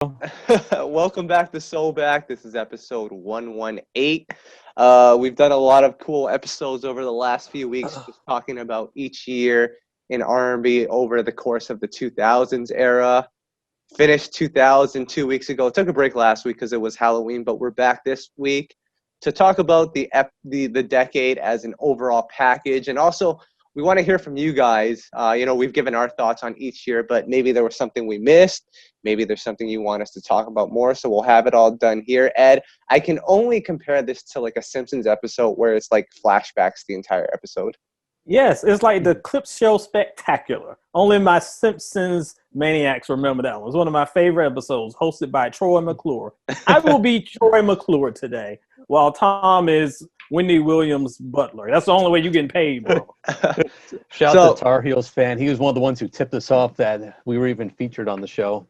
Welcome back to SoulBack. This is episode 118. We've done a lot of cool episodes over the last few weeks, just talking about each year in R&B over the course of the 2000s era. Finished 2000 2 weeks ago. Took a break last week because it was Halloween, but we're back this week to talk about the decade as an overall package, and also we want to hear from you guys. We've given our thoughts on each year, but maybe there was something we missed. Maybe there's something you want us to talk about more, so we'll have it all done here. Ed, I can only compare this to like a Simpsons episode where it's like flashbacks the entire episode. Yes, it's like the clip show spectacular. Only my Simpsons maniacs remember that one. It was one of my favorite episodes, hosted by Troy McClure. I will be Troy McClure today, while Tom is Wendy Williams' butler. That's the only way you're getting paid, bro. Shout out to Tar Heels fan. He was one of the ones who tipped us off that we were even featured on the show.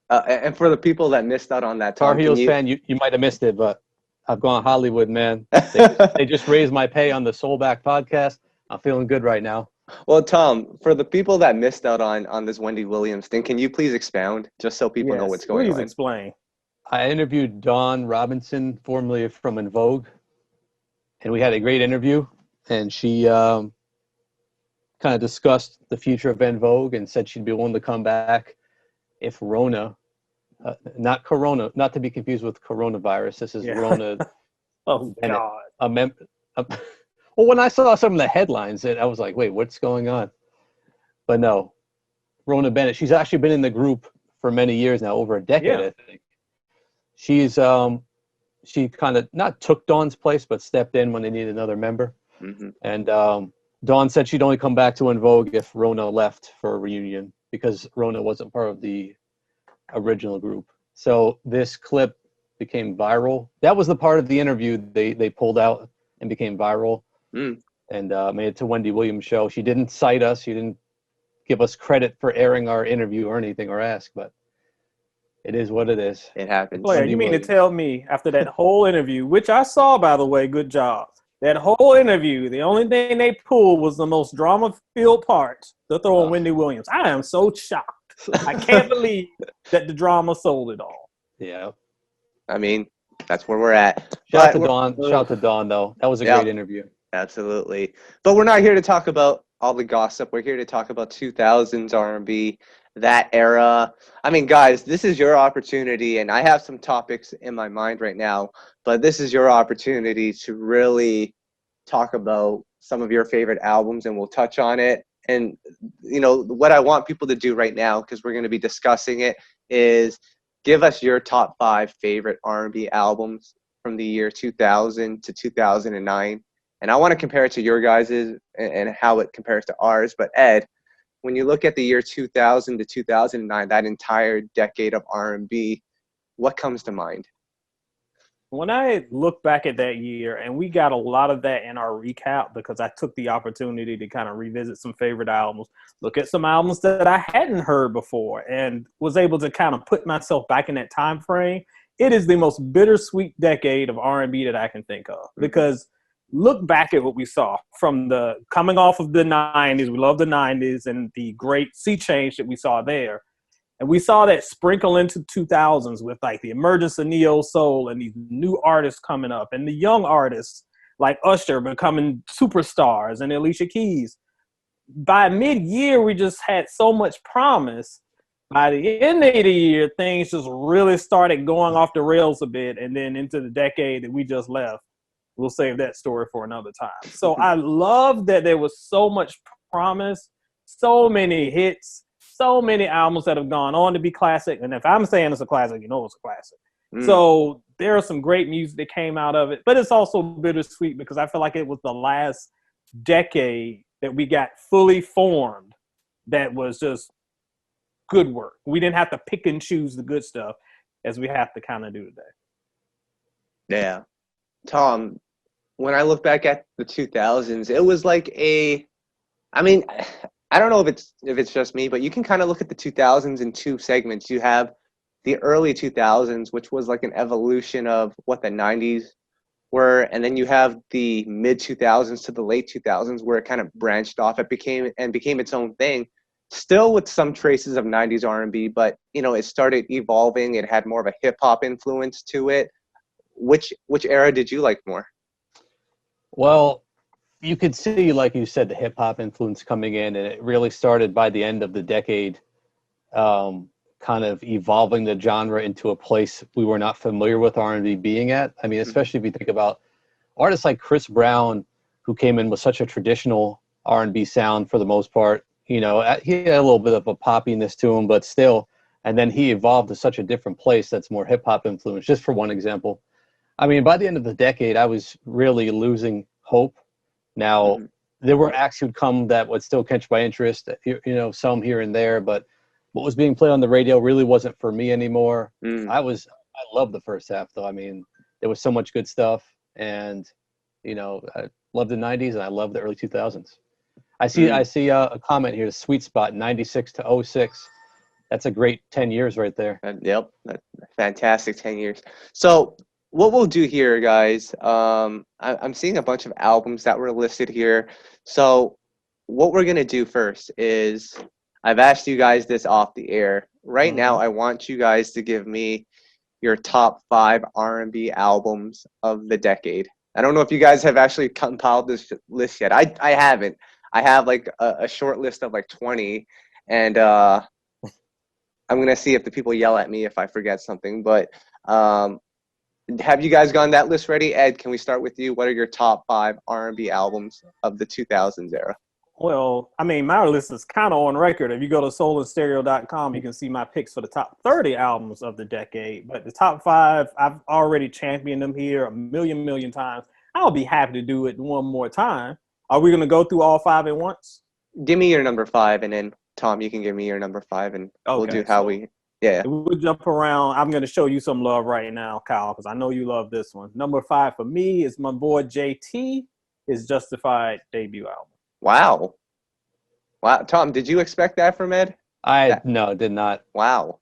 And for the people that missed out on that, Tom, Tar Heels fan, you might have missed it, but I've gone Hollywood, man. They just raised my pay on the SoulBack podcast. I'm feeling good right now. Well, Tom, for the people that missed out on this Wendy Williams thing, can you please expound just so people know what's going on? Please explain. I interviewed Dawn Robinson, formerly from En Vogue, and we had a great interview. And she kind of discussed the future of En Vogue and said she'd be willing to come back if Rona, not Corona, not to be confused with coronavirus. This is Rona. Oh, God. Well, when I saw some of the headlines, I was like, wait, what's going on? But no, Rona Bennett, she's actually been in the group for many years now, over a decade, I think. She kind of not took Dawn's place, but stepped in when they needed another member. Mm-hmm. And Dawn said she'd only come back to En Vogue if Rona left for a reunion, because Rona wasn't part of the original group. So this clip became viral. That was the part of the interview they pulled out and became viral. And made it to Wendy Williams' show. She didn't cite us. She didn't give us credit for airing our interview or anything or ask, but it is what it is. It happens. Claire, you mean to tell me after that whole interview, which I saw, by the way, good job. That whole interview, the only thing they pulled was the most drama-filled part to throw on Wendy Williams. I am so shocked. I can't believe that the drama sold it all. Yeah. I mean, that's where we're at. Shout out to Dawn, though. That was a great interview. Absolutely. But we're not here to talk about all the gossip. We're here to talk about 2000s R&B, that era. I mean, guys, this is your opportunity, and I have some topics in my mind right now, but this is your opportunity to really talk about some of your favorite albums, and we'll touch on it. And, what I want people to do right now, because we're going to be discussing it, is give us your top 5 favorite R&B albums from the year 2000 to 2009. And I want to compare it to your guys's and how it compares to ours. But Ed, when you look at the year 2000 to 2009, that entire decade of R&B, what comes to mind? When I look back at that year, and we got a lot of that in our recap because I took the opportunity to kind of revisit some favorite albums, look at some albums that I hadn't heard before, and was able to kind of put myself back in that time frame. It is the most bittersweet decade of R&B that I can think of, because look back at what we saw from the coming off of the 90s. We love the 90s and the great sea change that we saw there. And we saw that sprinkle into 2000s with like the emergence of neo soul and these new artists coming up and the young artists like Usher becoming superstars and Alicia Keys. By mid-year, we just had so much promise. By the end of the year, things just really started going off the rails a bit, and then into the decade that we just left. We'll save that story for another time. So I love that there was so much promise, so many hits, so many albums that have gone on to be classic. And if I'm saying it's a classic, you know it's a classic. So there are some great music that came out of it. But it's also bittersweet because I feel like it was the last decade that we got fully formed that was just good work. We didn't have to pick and choose the good stuff as we have to kind of do today. Yeah. Tom, when I look back at the 2000s, it was like I don't know if it's just me, but you can kind of look at the 2000s in two segments. You have the early 2000s, which was like an evolution of what the 90s were, and then you have the mid 2000s to the late 2000s where it kind of branched off. It became its own thing. still with some traces of 90s R&B, but you know, it started evolving. It had more of a hip hop influence to it. Which era did you like more? Well, you could see, like you said, the hip hop influence coming in, and it really started by the end of the decade, kind of evolving the genre into a place we were not familiar with R&B being at. I mean, especially if you think about artists like Chris Brown, who came in with such a traditional R&B sound for the most part. You know, he had a little bit of a poppiness to him, but still. And then he evolved to such a different place that's more hip hop influence, just for one example. I mean, by the end of the decade, I was really losing hope. Now, there were acts who'd come that would still catch my interest, you know, some here and there, but what was being played on the radio really wasn't for me anymore. I loved the first half, though. I mean, there was so much good stuff, and, you know, I love the 90s and I love the early 2000s. I see a comment here, sweet spot, 96 to 06. That's a great 10 years right there. Yep, fantastic 10 years. So what we'll do here, guys, I'm seeing a bunch of albums that were listed here. So what we're going to do first is, I've asked you guys this off the air. Right now, I want you guys to give me your top 5 R&B albums of the decade. I don't know if you guys have actually compiled this list yet. I haven't. I have like a short list of like 20, and I'm going to see if the people yell at me if I forget something. But have you guys gotten that list ready? Ed, can we start with you? What are your top 5 R&B albums of the 2000s era? Well, I mean, my list is kind of on record. If you go to soulandstereo.com, you can see my picks for the top 30 albums of the decade. But the top 5, I've already championed them here a million times. I'll be happy to do it one more time. Are we going to go through all 5 at once? Give me your number 5, and then, Tom, you can give me your number 5, and we'll do how we... Yeah. We'll jump around. I'm going to show you some love right now, Kyle, because I know you love this one. Number 5 for me is my boy JT, his Justified debut album. Wow. Tom, did you expect that from Ed? No, did not. Wow.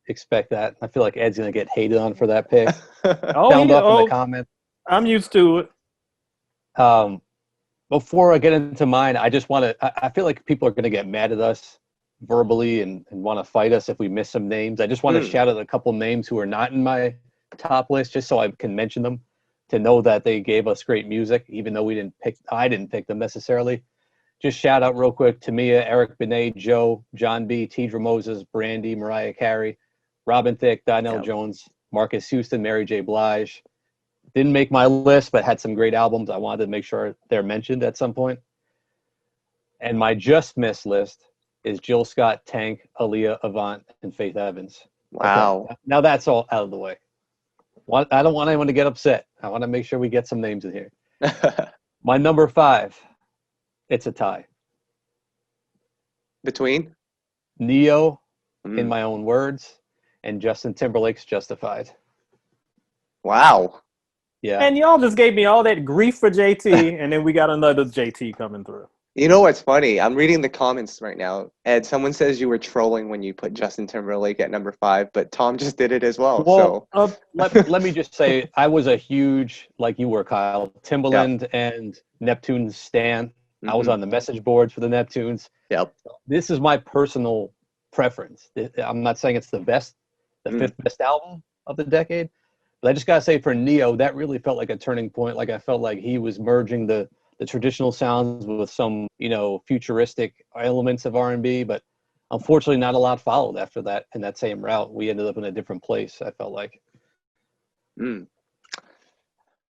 Expect that. I feel like Ed's going to get hated on for that pick. Oh, Sound up in the comments. I'm used to it. Before I get into mine, I just want to, I feel like people are going to get mad at us verbally and want to fight us if we miss some names. I just want to shout out a couple names who are not in my top list, just so I can mention them, to know that they gave us great music, even though I didn't pick them necessarily. Just shout out real quick: Tamia, Eric Benet, Joe, John B, Tidra Moses, Brandy, Mariah Carey, Robin Thicke, Donnell Jones, Marcus Houston, Mary J. Blige. Didn't make my list, but had some great albums. I wanted to make sure they're mentioned at some point. And my just missed list is Jill Scott, Tank, Aaliyah, Avant, and Faith Evans. Wow. Okay. Now that's all out of the way. I don't want anyone to get upset. I want to make sure we get some names in here. My number 5, it's a tie. Between? Neo, In My Own Words, and Justin Timberlake's Justified. Wow. Yeah. And y'all just gave me all that grief for JT, and then we got another JT coming through. You know what's funny? I'm reading the comments right now. Ed, someone says you were trolling when you put Justin Timberlake at number 5, but Tom just did it as well. Let me just say, I was a huge, like you were, Kyle, Timbaland and Neptunes stan. I was on the message boards for the Neptunes. Yep. This is my personal preference. I'm not saying it's the best, the 5th best album of the decade, but I just gotta say, for Neo, that really felt like a turning point. Like, I felt like he was merging the traditional sounds with some, you know, futuristic elements of R&B, but unfortunately not a lot followed after that in that same route. We ended up in a different place, I felt like. You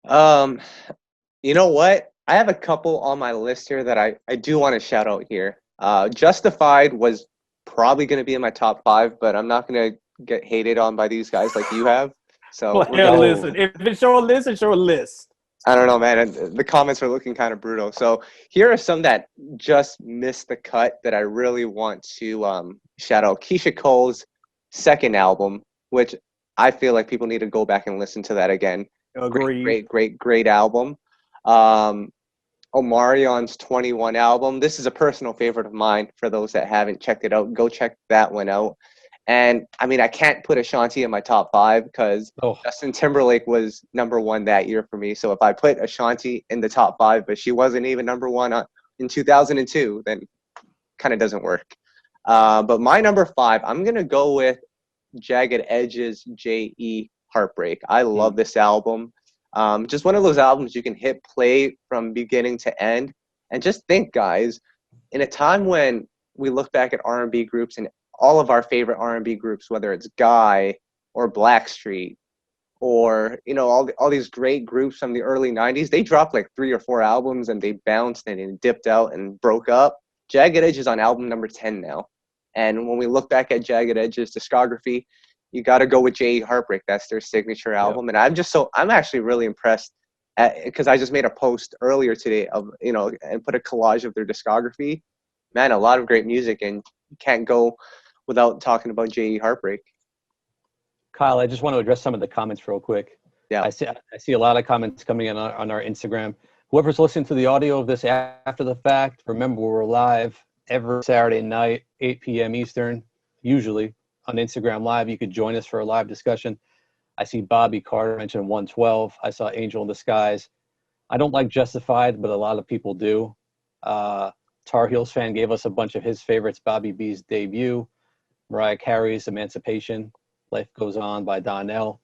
know what? I have a couple on my list here that I do want to shout out here. Justified was probably going to be in my top 5, but I'm not going to get hated on by these guys like you have. So listen, if it's your list, it's your list. I don't know, man. And the comments are looking kind of brutal. So here are some that just missed the cut that I really want to shout out. Keisha Cole's second album, which I feel like people need to go back and listen to that again. Agreed. Great album. Omarion's 21 album. This is a personal favorite of mine. For those that haven't checked it out, go check that one out. And I mean, I can't put Ashanti in my top 5 because Justin Timberlake was number 1 that year for me. So if I put Ashanti in the top 5, but she wasn't even number 1 in 2002, then kind of doesn't work. But my number 5, I'm gonna go with Jagged Edge's J.E. Heartbreak. I love this album. Just one of those albums you can hit play from beginning to end. And just think, guys, in a time when we look back at R&B groups and all of our favorite R&B groups, whether it's Guy or Blackstreet or, you know, all these great groups from the early 90s, they dropped like 3 or 4 albums and they bounced and dipped out and broke up. Jagged Edge is on album number 10 now. And when we look back at Jagged Edge's discography, you got to go with J.E. Heartbreak. That's their signature album. And I'm actually really impressed because I just made a post earlier today of, you know, and put a collage of their discography. Man, a lot of great music, and you can't go without talking about J.E. Heartbreak. Kyle, I just want to address some of the comments real quick. Yeah. I see a lot of comments coming in on our Instagram. Whoever's listening to the audio of this after the fact, remember we're live every Saturday night, 8 p.m. Eastern, usually on Instagram Live. You could join us for a live discussion. I see Bobby Carter mentioned 112. I saw Angel in Disguise. I don't like Justified, but a lot of people do. Tar Heels fan gave us a bunch of his favorites. Bobby B's Debut, Mariah Carey's Emancipation, Life Goes On by Donnell.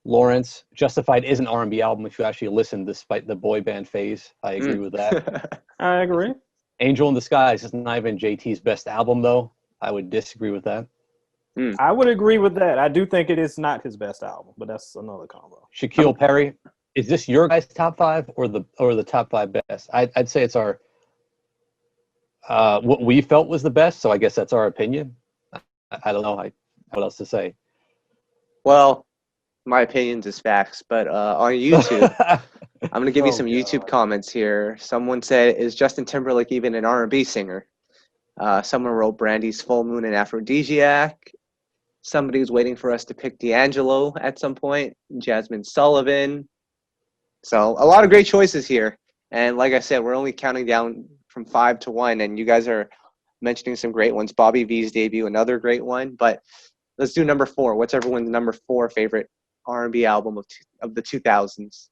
Lawrence, Justified is an R&B album if you actually listen, despite the boy band phase. I agree with that. I agree. Angel in Disguise is not even JT's best album, though. I would disagree with that. I would agree with that. I do think it is not his best album, but that's another combo. Shaquille Perry, is this your guys' top 5 or the top 5 best? I'd say it's our what we felt was the best, so I guess that's our opinion. I don't know what else to say. Well, my opinion's is facts, but on YouTube, I'm going to give you some YouTube comments here. Someone said, is Justin Timberlake even an R&B singer? Someone wrote Brandy's Full Moon and Aphrodisiac. Somebody's waiting for us to pick D'Angelo at some point. Jasmine Sullivan. So a lot of great choices here. And like I said, we're only counting down from 5 to 1, and you guys are mentioning some great ones. Bobby V's Debut, another great one. But let's do number 4. What's everyone's number 4 favorite R&B album of the 2000s?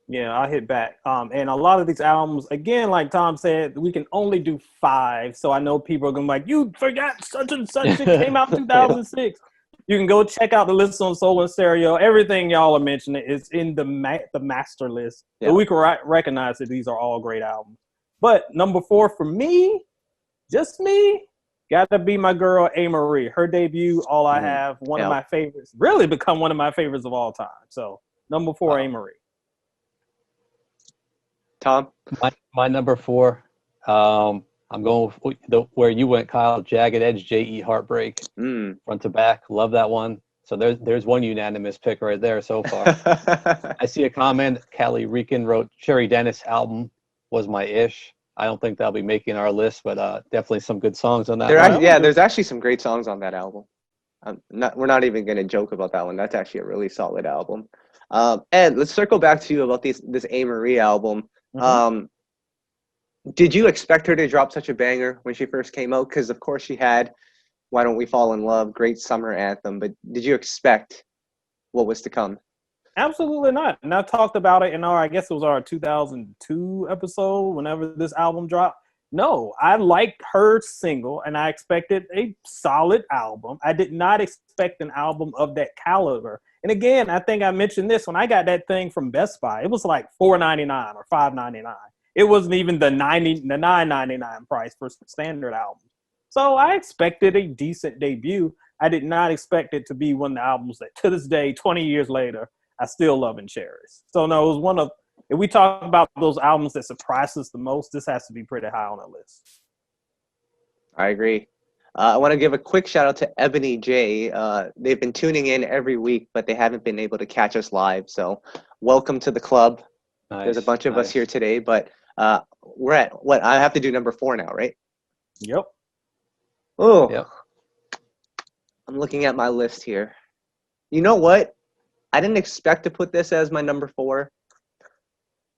Yeah, I'll hit back. And a lot of these albums, again, like Tom said, we can only do 5. So I know people are going to be like, you forgot such and such. It came out in 2006. You can go check out the list on Soul and Stereo. Everything y'all are mentioning is in the master list. Yeah. So we can recognize that these are all great albums. But number 4 for me, just me, got to be my girl, Amerie. Her debut, All I Have, one of my favorites. Really become one of my favorites of all time. So number 4, Amerie. Tom? My number 4, I'm going with where you went, Kyle. Jagged Edge, J.E. Heartbreak, front to back. Love that one. So there's one unanimous pick right there so far. I see a comment. Callie Rican wrote, Sherry Dennis album was my ish. I don't think that'll be making our list, but definitely some good songs on that. There's actually some great songs on that album. We're not even going to joke about that one. That's actually a really solid album. And let's circle back to you about this Amerie album. Did you expect her to drop such a banger when she first came out? Because, of course, she had Why Don't We Fall in Love, great summer anthem. But did you expect what was to come? Absolutely not. And I talked about it in I guess it was our 2002 episode, whenever this album dropped. No, I liked her single, and I expected a solid album. I did not expect an album of that caliber. And again, I think I mentioned this when I got that thing from Best Buy. It was like $4.99 or $5.99. It wasn't even the $9.99 price for standard albums. So I expected a decent debut. I did not expect it to be one of the albums that, to this day, 20 years later, I still love and cherish. So no, it was one of, if we talk about those albums that surprised us the most, this has to be pretty high on the list. I agree. I want to give a quick shout out to Ebony J. They've been tuning in every week, but they haven't been able to catch us live. So welcome to the club. Nice, There's a bunch of us here today, but we're at what? I have to do number 4 now, right? Yep. Oh, yep. I'm looking at my list here. You know what? I didn't expect to put this as my number 4,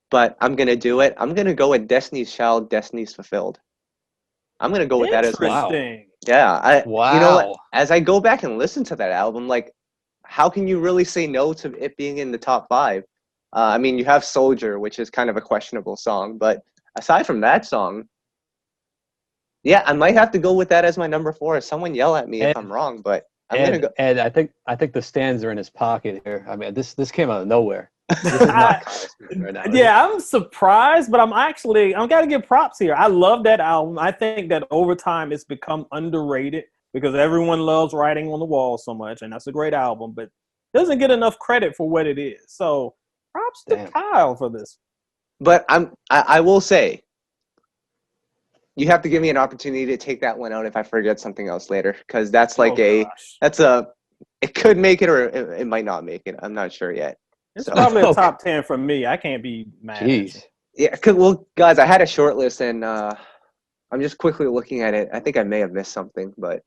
but I'm going to do it. I'm going to go with Destiny's Child, Destiny's Fulfilled. I'm going to go with that as well. Yeah. Wow. You know what? As I go back and listen to that album, like, how can you really say no to it being in the top 5? I mean, you have Soldier, which is kind of a questionable song, but aside from that song, Yeah, I might have to go with that as my number 4. Someone yell at me if I'm wrong, but I'm gonna go. And I think the stands are in his pocket here. I mean, this came out of nowhere. This is not right now. Yeah, I'm surprised, but I'm got to give props here. I love that album. I think that over time it's become underrated because everyone loves Writing on the Wall so much, and that's a great album, but doesn't get enough credit for what it is. So props to Kyle for this. But I will say, you have to give me an opportunity to take that one out if I forget something else later, because that's like it could make it or it might not make it. I'm not sure yet. It's probably a top 10 from me. I can't be mad. Jeez. Yeah, well, guys, I had a short list, and I'm just quickly looking at it. I think I may have missed something, but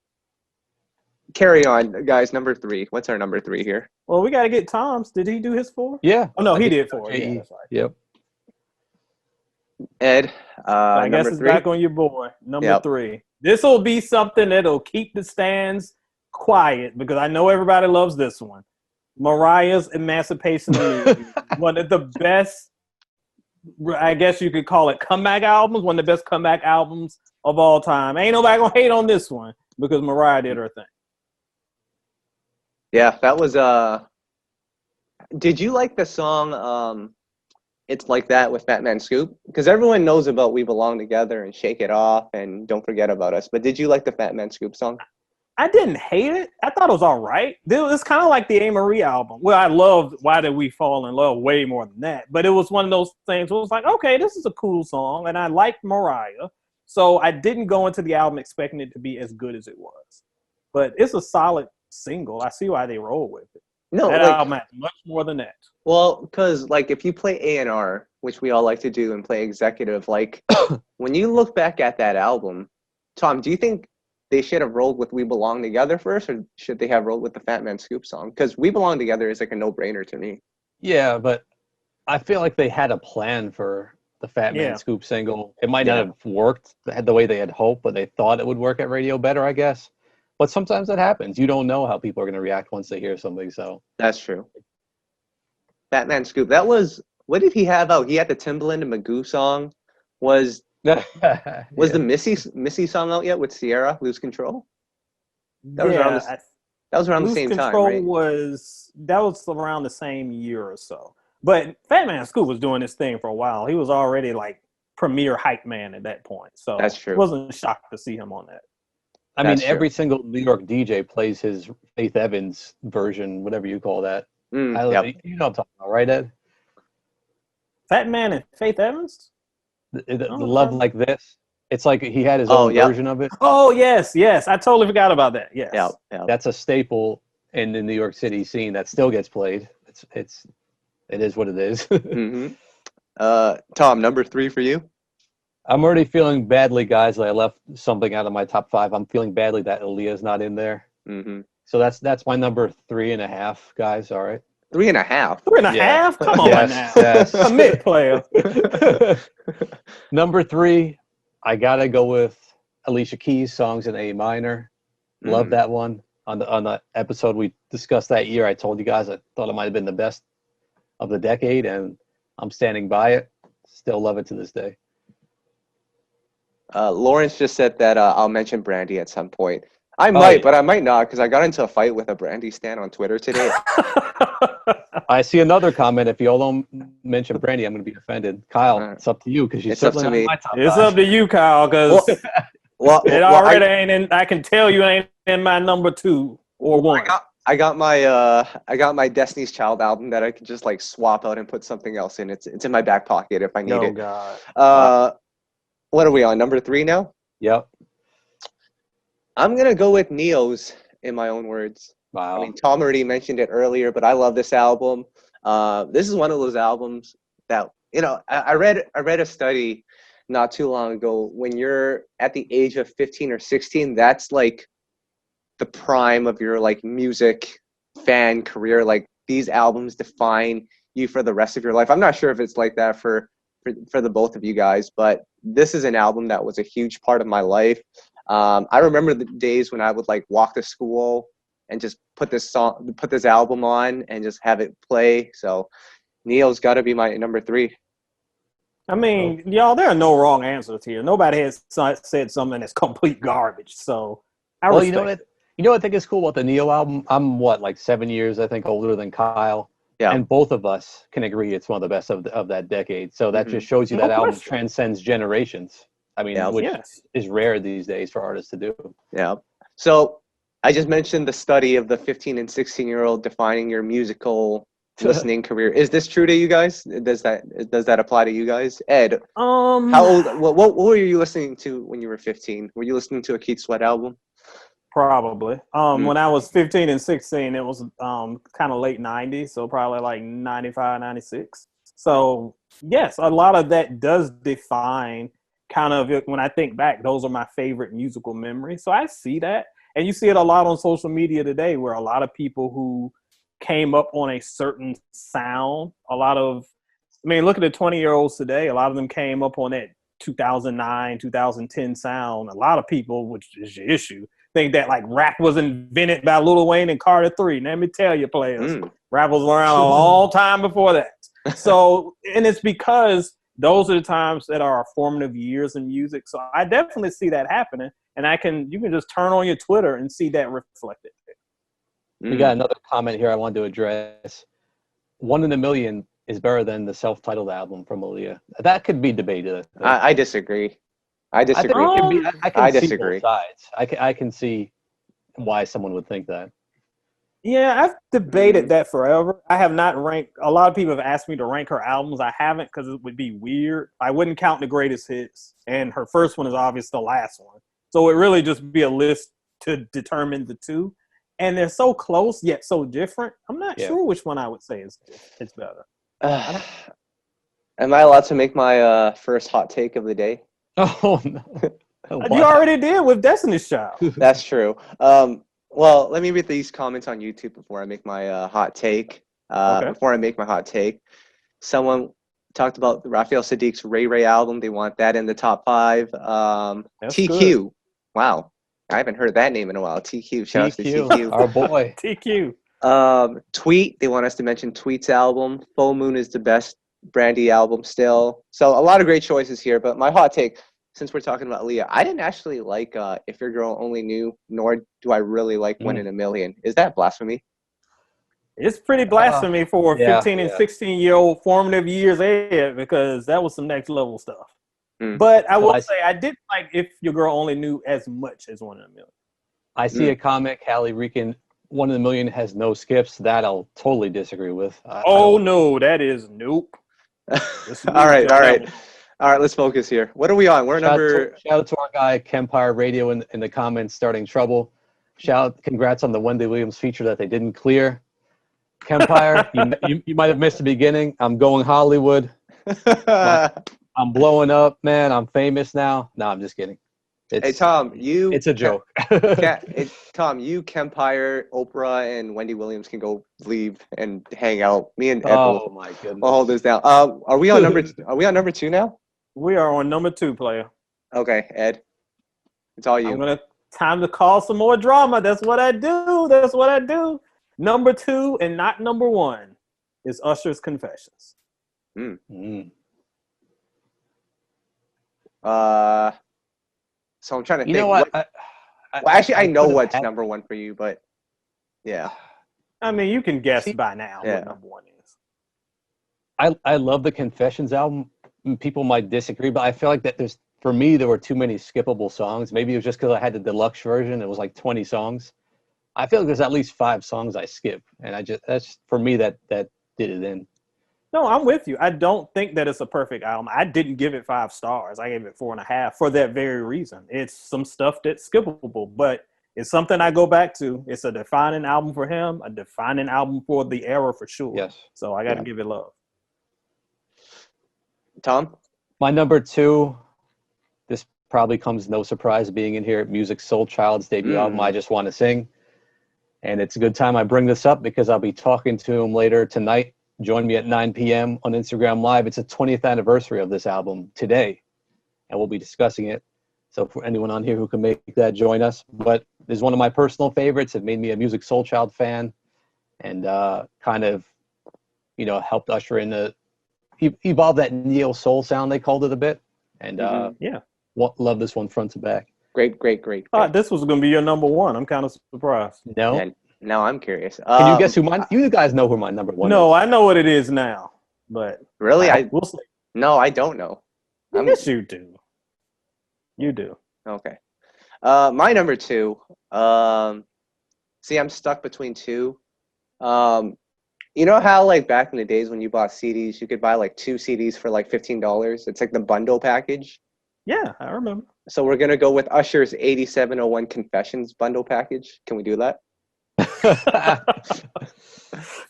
carry on, guys. Number 3. What's our number 3 here? Well, we got to get Tom's. Did he do his 4? Yeah. Oh, no, he did 4. Yeah, that's right. Yep. Ed, I guess it's 3? back on your boy. Number 3. This will be something that'll keep the stands quiet because I know everybody loves this one. Mariah's Emancipation Music, one of the best, I guess you could call it comeback albums, one of the best comeback albums of all time. Ain't nobody gonna hate on this one because Mariah did her thing. Yeah, that was did you like the song It's Like That with Fat Man Scoop? Because everyone knows about We Belong Together and Shake It Off and Don't Forget About Us, but did you like the Fat Man Scoop song? I didn't hate it. I thought it was all right. It's kind of like the Amerie album. Well, I loved Why Did We Fall in Love way more than that. But it was one of those things where it was like, okay, this is a cool song. And I liked Mariah. So I didn't go into the album expecting it to be as good as it was. But it's a solid single. I see why they roll with it. No, that album has much more than that. Well, because like if you play A&R, which we all like to do, and play executive, like when you look back at that album, Tom, do you think they should have rolled with We Belong Together first, or should they have rolled with the Fat Man Scoop song? Because We Belong Together is like a no-brainer to me. Yeah, but I feel like they had a plan for the Fat Man Scoop single. It might not have worked the way they had hoped, but they thought it would work at radio better, I guess. But sometimes that happens. You don't know how people are going to react once they hear something. So that's true. Fat Man Scoop. That was, what did he have out? He had the Timbaland and Magoo song. Was the Missy song out yet with Sierra? Lose Control. That was around the same time, right? That was around the same year or so. But Fat Man Scoop was doing this thing for a while. He was already like premier hype man at that point. So that's true. I wasn't shocked to see him on that. I mean, every single New York DJ plays his Faith Evans version, whatever you call that. You know what I'm talking about, right, Ed? Fat Man and Faith Evans? The Love Like This. It's like he had his own version of it. Oh, yes. I totally forgot about that. Yes. Yeah. That's a staple in the New York City scene that still gets played. It is what it is. Mm-hmm. Tom, number 3 for you? I'm already feeling badly, guys, that I left something out of my top 5. I'm feeling badly that Aaliyah's not in there. Mm-hmm. So that's my number 3.5, guys. All right. 3.5. 3.5? Come on now. Yes. A mid player. Number 3, I gotta go with Alicia Keys, Songs in A Minor. Love that one. On the episode we discussed that year, I told you guys I thought it might have been the best of the decade, and I'm standing by it. Still love it to this day. Lawrence just said that I'll mention Brandy at some point. I might, but I might not, because I got into a fight with a Brandy stan on Twitter today. I see another comment. If you all don't mention Brandy, I'm going to be offended. Kyle, it's up to you, because you're certainly not in my top 5. It's up to you, Kyle, because it already ain't in. I can tell you ain't in my number 2 or 1. I got my Destiny's Child album that I could just like swap out and put something else in. It's in my back pocket if I need it. God. What are we on? Number 3 now? Yep. I'm gonna go with Neo's, in my own words. Wow. I mean, Tom already mentioned it earlier, but I love this album. This is one of those albums that, I read a study not too long ago. When you're at the age of 15 or 16, that's like the prime of your like music fan career. Like these albums define you for the rest of your life. I'm not sure if it's like that for the both of you guys, but this is an album that was a huge part of my life. I remember the days when I would like walk to school and just put this album on and just have it play. So Neo's got to be my number 3. I mean, y'all, there are no wrong answers here. Nobody has said something that's complete garbage. So, well, you know what I think is cool about the Neo album? I'm like 7 years, I think, older than Kyle. Yeah. And both of us can agree it's one of the best of that decade. So that just shows you that album transcends generations. I mean, which is rare these days for artists to do. Yeah. So I just mentioned the study of the 15 and 16-year-old defining your musical listening career. Is this true to you guys? Does that apply to you guys? Ed, how old? What were you listening to when you were 15? Were you listening to a Keith Sweat album? Probably. When I was 15 and 16, it was kind of late 90s, so probably like 95, 96. So, yes, a lot of that does define kind of, when I think back, those are my favorite musical memories. So I see that. And you see it a lot on social media today, where a lot of people who came up on a certain sound, look at the 20-year-olds today, a lot of them came up on that 2009, 2010 sound. A lot of people, which is your issue, think that like rap was invented by Lil Wayne and Carter 3. Let me tell you, players, rap was around a long time before that. So, and it's because those are the times that are our formative years in music. So I definitely see that happening, and you can just turn on your Twitter and see that reflected. We got another comment here I wanted to address. 1 in a Million is better than the self-titled album from Aaliyah. That could be debated. I disagree. I disagree. I disagree. Both sides. I can see why someone would think that. Yeah, I've debated that forever. I have not ranked. A lot of people have asked me to rank her albums. I haven't, because it would be weird. I wouldn't count the greatest hits, and her first one is obviously the last one. So it really just be a list to determine the two. And they're so close yet so different. I'm not sure which one I would say is better. Am I allowed to make my first hot take of the day? Oh, no. You already did with Destiny's Child. That's true. Well, let me read these comments on YouTube before I make my hot take. Before I make my hot take, someone talked about Raphael Sadiq's Ray Ray album. They want that in the top 5. TQ. Good. Wow. I haven't heard that name in a while. TQ. Shout out to TQ. Our boy. TQ. Tweet. They want us to mention Tweet's album. Full Moon is the best Brandy album still. So a lot of great choices here. But my hot take, since we're talking about Aaliyah, I didn't actually like If Your Girl Only Knew, nor do I really like 1 in a Million. Is that blasphemy? It's pretty blasphemy for 15 and 16-year-old formative years ahead, because that was some next level stuff. But I will say I didn't like If Your Girl Only Knew as much as 1 in a Million. I see a comment, Callie Rican, 1 in a Million has no skips. That I'll totally disagree with. No, that is nope. All right. Let's focus here. What are we on? Shout out to our guy, Kempire Radio, in the comments, starting trouble. Congrats on the Wendy Williams feature that they didn't clear. Kempire, you might have missed the beginning. I'm going Hollywood. I'm blowing up, man. I'm famous now. No, I'm just kidding. Hey, Tom, it's a joke. Tom, you, Kempire, Oprah, and Wendy Williams can go leave and hang out. Me and Ed my goodness. We'll hold this down. Are we on number 2 now? We are on number 2, player. Okay, Ed. It's all you. Time to call some more drama. That's what I do. Number 2 and not number 1 is Usher's Confessions. So I'm trying to think. You know what? I know what's number 1 for you, but yeah. I mean, you can guess by now what number 1 is. I love the Confessions album. People might disagree, but I feel like that for me, there were too many skippable songs. Maybe it was just because I had the deluxe version. It was like 20 songs. I feel like there's at least 5 songs I skip, and that's for me that did it in. No, I'm with you. I don't think that it's a perfect album. I didn't give it 5 stars. I gave it 4.5 for that very reason. It's some stuff that's skippable, but it's something I go back to. It's a defining album for him, a defining album for the era for sure. Yes. So I got to give it love. Tom? My number 2, this probably comes no surprise being in here, Music Soul Child's debut album, I Just Want to Sing. And it's a good time I bring this up because I'll be talking to him later tonight. Join me at 9 p.m. on Instagram Live. It's the 20th anniversary of this album today, and we'll be discussing it. So for anyone on here who can make that, join us. But it's one of my personal favorites. It made me a Music Soul Child fan, and kind of, helped usher in evolved that neo soul sound, they called it a bit. And yeah, love this one front to back. Great. Thought this was gonna be your number one. I'm kind of surprised. No, And now I'm curious. can you guess who mine? You guys know who my number one is. No, I know what it is now, but Really? we'll see. No, I don't know. Yes, you do. You do. Okay. My number two. See, I'm stuck between two. You know how like back in the days when you bought CDs, you could buy like 2 CDs for like $15. It's like the bundle package. Yeah, I remember. So we're gonna go with Usher's 8701 Confessions bundle package. Can we do that?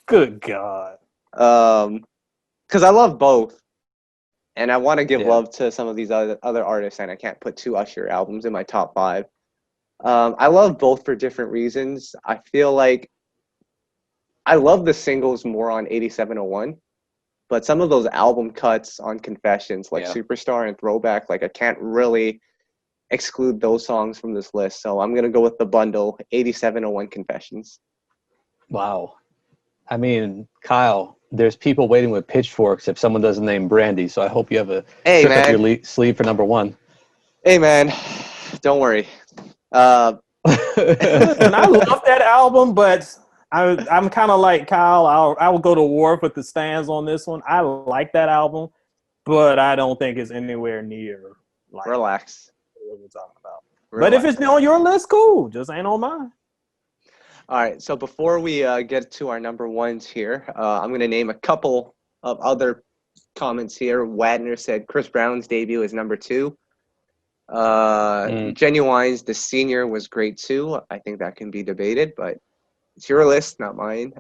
Good God. Because I love both, and I want to give Yeah. love to some of these other artists, and I can't put 2 Usher albums in my top 5. I love both for different reasons. I feel like I love the singles more on 8701, but some of those album cuts on Confessions, like Yeah. Superstar and Throwback, like I can't really exclude those songs from this list. So I'm going to go with the bundle, 8701 Confessions. Wow. I mean, Kyle, there's people waiting with pitchforks if someone doesn't name Brandy. So I hope you have a Hey, trick up man. your sleeve for number one. Hey, man, don't worry. And I love that album, but I'm kind of like Kyle. I will go to war with the stands on this one. I like that album, but I don't think it's anywhere near like Relax. what we're talking about. Relax. But if it's on your list, cool. Just ain't on mine. All right, so before we get to our number ones here, I'm going to name a couple of other comments here. Wadner said Chris Brown's debut is number 2. Genuine's The Senior was great too. I think that can be debated, but it's your list, not mine.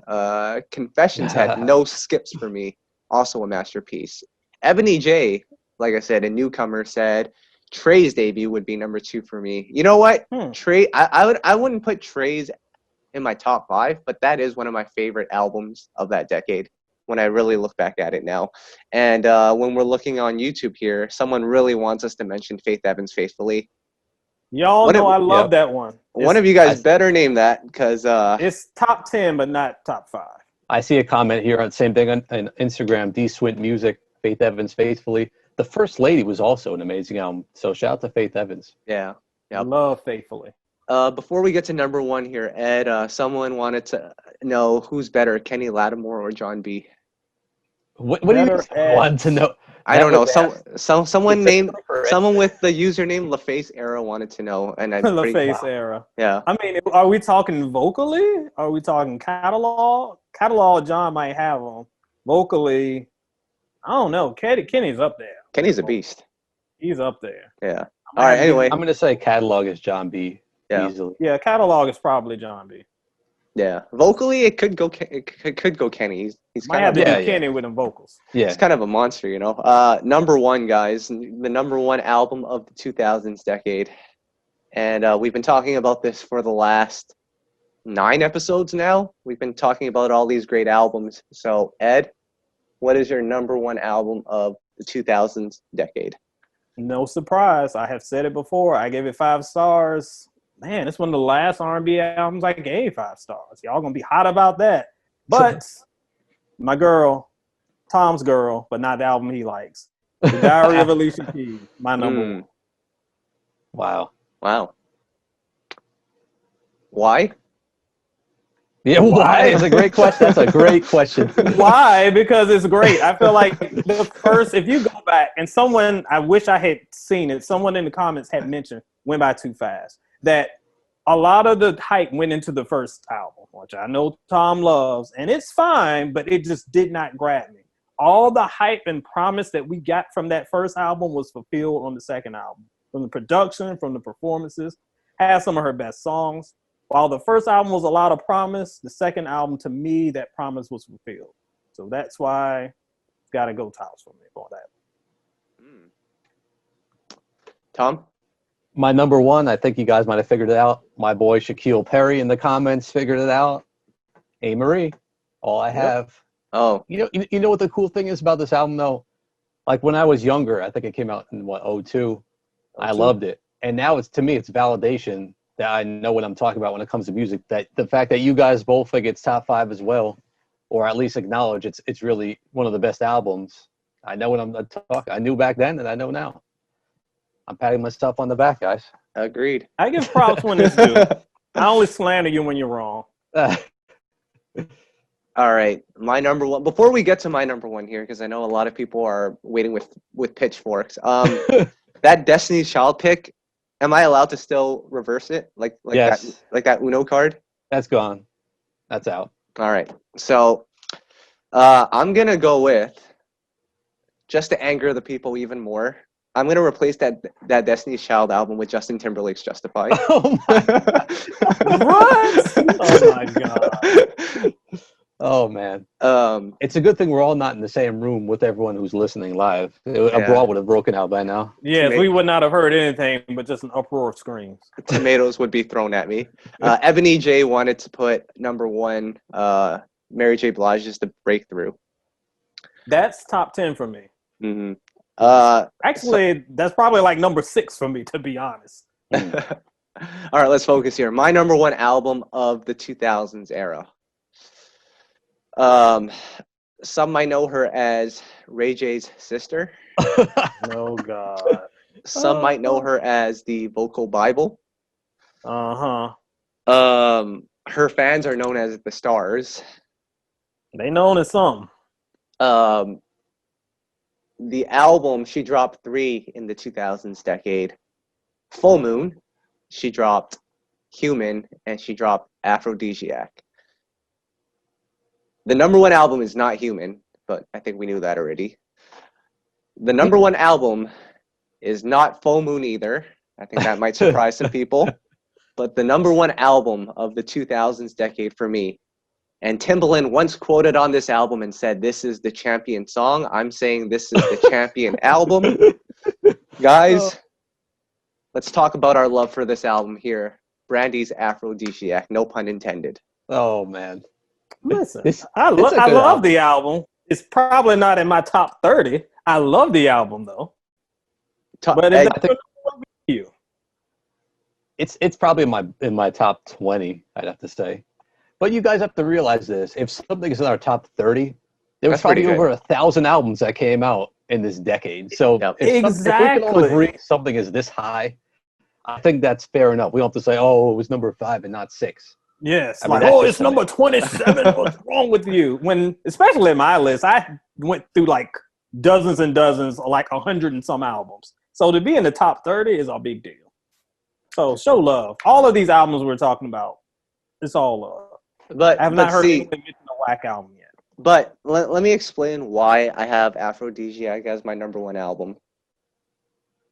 Confessions had no skips for me. Also a masterpiece. Ebony J, like I said, a newcomer, said Trey's debut would be number 2 for me. You know what? Trey, I wouldn't put Trey's in my top 5, but that is one of my favorite albums of that decade when I really look back at it now. And when we're looking on YouTube here, someone really wants us to mention Faith Evans' Faithfully. Y'all know I love that one. One of you guys better name that, because it's top 10, but not top 5. I see a comment here on the same thing on Instagram, D Swint Music, Faith Evans Faithfully. The First Lady was also an amazing album. So shout out to Faith Evans. Yeah. Yep. Love Faithfully. Before we get to number 1 here, Ed, someone wanted to know who's better, Kenny Lattimore or John B. What do you want to know? I don't know. Someone named someone with the username LaFace Era wanted to know, and I'm LaFace Era. Yeah. I mean, are we talking vocally? Are we talking catalog? Catalog, John might have them. Vocally, I don't know. Kenny's up there. Kenny's a beast. He's up there. Yeah. All right. Anyway, I'm gonna say catalog is John B. Yeah. Easily. Yeah, catalog is probably John B. Yeah. Vocally, it could go. It could go Kenny. He's Might kind have of to do Kenny with them vocals. Yeah. He's kind of a monster, you know. Number 1, guys, the number 1 album of the 2000s decade, and we've been talking about this for the last 9 episodes now. We've been talking about all these great albums. So, Ed, what is your number 1 album of the 2000s decade? No surprise. I have said it before. I gave it 5 stars. Man, it's one of the last R&B albums I gave 5 stars. Y'all gonna be hot about that. But my girl, Tom's girl, but not the album he likes. The Diary of Alicia Keys, my number 1. Wow. Why? Yeah, why? That's a great question. That's a great question. Why? Because it's great. I feel like the first, if you go back, and someone, I wish I had seen it, someone in the comments had mentioned, went by too fast, that a lot of the hype went into the first album, which I know Tom loves, and it's fine, but it just did not grab me. All the hype and promise that we got from that first album was fulfilled on the second album. From the production, from the performances, had some of her best songs. While the first album was a lot of promise, the second album, to me, that promise was fulfilled. So that's why it's got to go tops for me for that. Tom? My number 1, I think you guys might have figured it out. My boy Shaquille Perry in the comments figured it out. Amerie, All I Have. Oh. You know what the cool thing is about this album, though? Like, when I was younger, I think it came out in, 2002. I loved it. And now, to me, it's validation that I know what I'm talking about when it comes to music. That the fact that you guys both think it's top 5 as well, or at least acknowledge it's really one of the best albums. I know what I'm talking. I knew back then, and I know now. I'm patting myself on the back, guys. Agreed. I give props when it's due. I only slander you when you're wrong. All right, my number one. Before we get to my number one here, because I know a lot of people are waiting with pitchforks. That Destiny's Child pick. Am I allowed to still reverse it, like yes. that Uno card? That's gone. That's out. All right, so I'm gonna go with, just to anger the people even more, I'm gonna replace that Destiny's Child album with Justin Timberlake's "Justified." Oh my What? Oh my god. Oh man. It's a good thing we're all not in the same room with everyone who's listening live. A brawl would have broken out by now. Yes, we would not have heard anything but just an uproar of screams. Tomatoes would be thrown at me. Ebony J wanted to put number one, Mary J. Blige's "The Breakthrough." That's top 10 for me. Mm-hmm. Actually, that's probably like number 6 for me, to be honest. All right, let's focus here. My number one album of the 2000s era. Some might know her as Ray J's sister. Oh God. Some might know her as the Vocal Bible. Uh-huh. Her fans are known as the Stars. They known as some. The album, she dropped 3 in the 2000s decade. Full Moon, she dropped Human, and she dropped Aphrodisiac. The number one album is not Human, but I think we knew that already. The number one album is not Full Moon either. I think that might surprise some people. But the number one album of the 2000s decade for me, and Timbaland once quoted on this album and said, "This is the champion song." I'm saying this is the champion album. Guys, let's talk about our love for this album here. Brandy's Aphrodisiac, no pun intended. Oh man. Listen, I love the album. It's probably not in my top 30. I love the album though. But I think you. It's probably in my top 20, I'd have to say. But you guys have to realize this. If something is in our top 30, there was probably over 1,000 albums that came out in this decade. So if we can all agree something is this high, I think that's fair enough. We don't have to say, oh, it was number 5 and not 6. Yes, it's number 27. What's wrong with you? When, especially in my list, I went through like dozens and dozens, like 100 and some albums. So to be in the top 30 is a big deal. So show love. All of these albums we're talking about, it's all love. But I have not heard anything mention a whack album yet. But let me explain why I have Aphrodisiac as my number one album.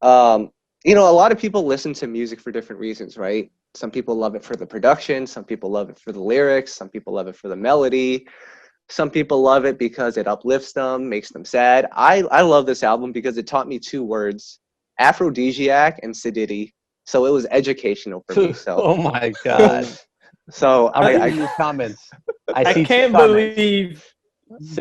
You know, a lot of people listen to music for different reasons, right? Some people love it for the production. Some people love it for the lyrics. Some people love it for the melody. Some people love it because it uplifts them, makes them sad. I love this album because it taught me 2 words, aphrodisiac and sedity. So it was educational for me. So oh my God. So I'm reading your comments. I can't believe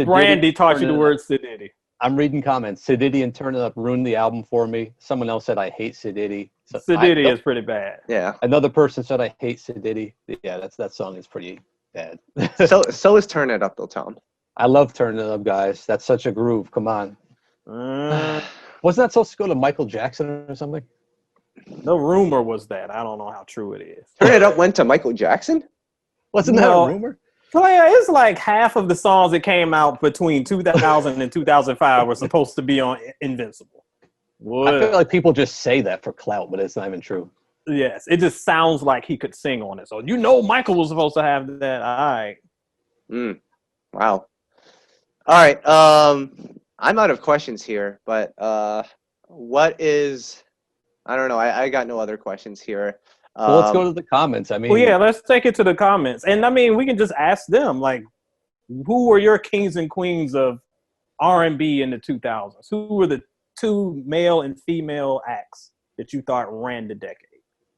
Brandy taught you the word sedity. I'm reading comments. Sedity and Turn It Up ruined the album for me. Someone else said I hate Sedity. So Sedity is pretty bad. Yeah. Another person said I hate Sedity. Yeah, that song is pretty bad. so is Turn It Up though, Tom. I love Turn It Up, guys. That's such a groove. Come on. Wasn't that supposed to go to Michael Jackson or something? The rumor was that. I don't know how true it is. Turn It Up went to Michael Jackson? Wasn't that a rumor? It's like half of the songs that came out between 2000 and 2005 were supposed to be on Invincible. I feel like people just say that for clout, but it's not even true. Yes, it just sounds like he could sing on it. So Michael was supposed to have that. All right. Wow. All right. I'm out of questions here, but what is? I don't know. I got no other questions here. Well, let's go to the comments. I mean, let's take it to the comments. And I mean, we can just ask them, like, who were your kings and queens of R&B in the 2000s? Who were the 2 male and female acts that you thought ran the decade?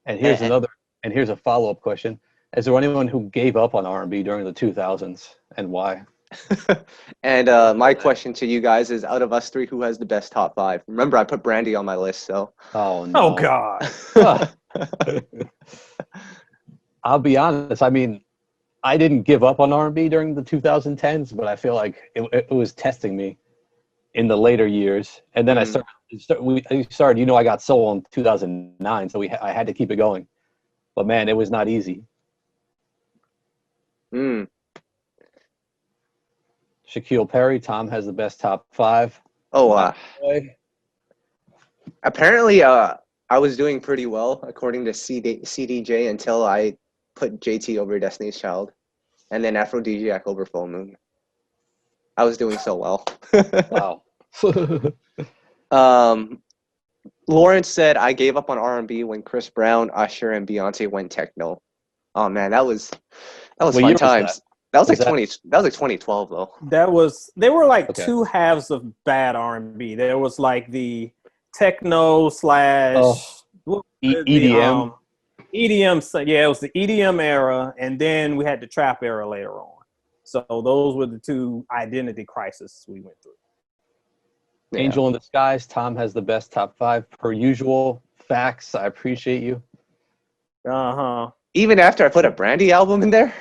And here's a follow-up question. Is there anyone who gave up on R&B during the 2000s and why? And my question to you guys is, out of us 3, who has the best top 5? Remember, I put Brandy on my list, so. Oh, no. Oh, God. I'll be honest. I mean, I didn't give up on R&B during the 2010s, but I feel like it was testing me. in the later years, and then I started. You know, I got Soul in 2009, so I had to keep it going. But man, it was not easy. Shaquille Perry, Tom has the best top 5. Oh, apparently, I was doing pretty well according to CDJ until I put JT over Destiny's Child, and then Aphrodisiac over Full Moon. I was doing so well. Wow. Lawrence said I gave up on R&B when Chris Brown, Usher, and Beyonce went techno. Oh man, that was fun times. That was like 2012 though. They were like two halves of bad R&B. There was like the techno / EDM. EDM. So yeah, it was the EDM era, and then we had the trap era later on. So those were the two identity crises we went through. Angel in Disguise, Tom has the best top 5 per usual. Facts, I appreciate you. Even after I put a Brandy album in there?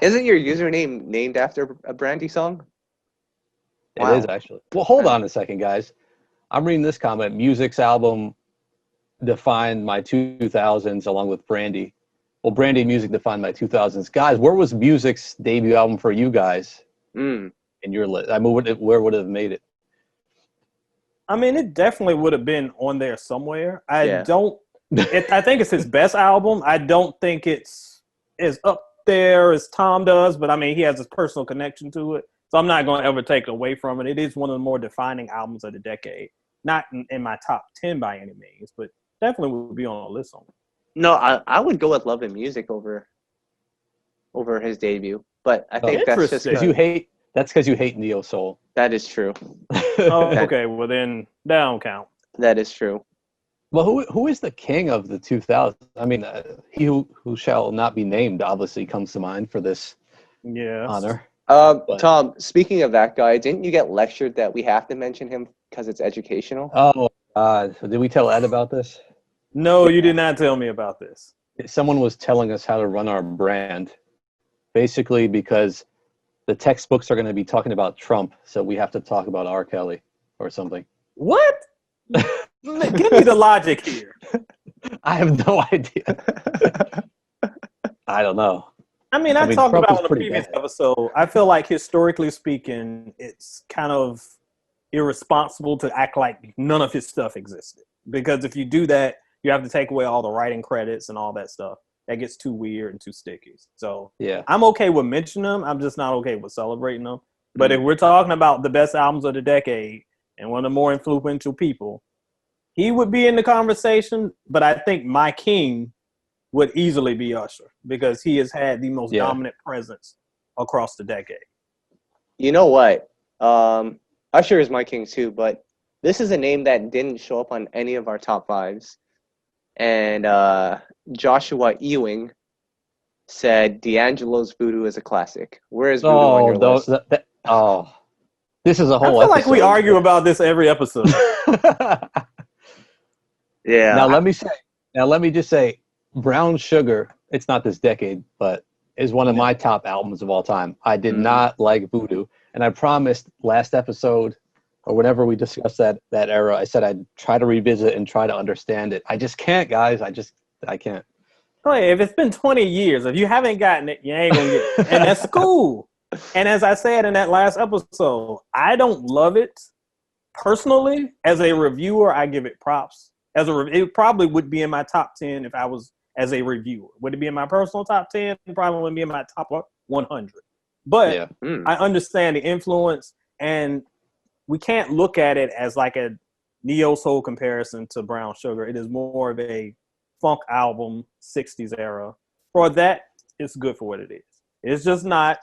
Isn't your username named after a Brandy song? It is actually. Well, hold on a second, guys. I'm reading this comment. Music's album defined my 2000s along with Brandy. Well, Brandy Music defined my 2000s. Guys, where was Music's debut album for you guys in your list? I mean, where would it have made it? I mean, it definitely would have been on there somewhere. I think it's his best album. I don't think it's as up there as Tom does, but I mean, he has his personal connection to it. So I'm not going to ever take it away from it. It is one of the more defining albums of the decade. Not in my top 10 by any means, but definitely would be on a list on it. No, I would go with Love and Music over his debut. But I think that's just because you hate. That's because you hate neo soul. That is true. Okay. Well, then that don't count. That is true. Well, who is the king of the 2000s? I mean, he who shall not be named obviously comes to mind for this honor. Tom, speaking of that guy, didn't you get lectured that we have to mention him because it's educational? Oh, did we tell Ed about this? No, you did not tell me about this. Someone was telling us how to run our brand, basically because the textbooks are going to be talking about Trump, so we have to talk about R. Kelly or something. What? Give me the logic here. I have no idea. I don't know. I mean, I talked about in the previous episode. I feel like historically speaking, it's kind of irresponsible to act like none of his stuff existed. Because if you do that, you have to take away all the writing credits and all that stuff. That gets too weird and too sticky. So yeah, I'm okay with mentioning them. I'm just not okay with celebrating them. But if we're talking about the best albums of the decade and one of the more influential people, he would be in the conversation. But I think my king would easily be Usher because he has had the most dominant presence across the decade. You know what? Usher is my king too, but this is a name that didn't show up on any of our top 5s. And Joshua Ewing said D'Angelo's Voodoo is a classic. Where is Voodoo on your list? This is a whole I feel like we argue about this every episode. Yeah. Now let me just say, Brown Sugar, it's not this decade, but is one of my top albums of all time. I did not like Voodoo, and I promised last episode or whenever we discussed that era, I said I'd try to revisit and try to understand it. I just can't, guys. I can't. Hey, if it's been 20 years, if you haven't gotten it, you ain't gonna get it. And that's cool. And as I said in that last episode, I don't love it personally. As a reviewer, I give it props. It probably would be in my top 10 if I was as a reviewer. Would it be in my personal top 10? It probably wouldn't be in my top 100. But I understand the influence, and we can't look at it as like a neo soul comparison to Brown Sugar. It is more of a funk album, 60s era. For that, it's good for what it is. It's just not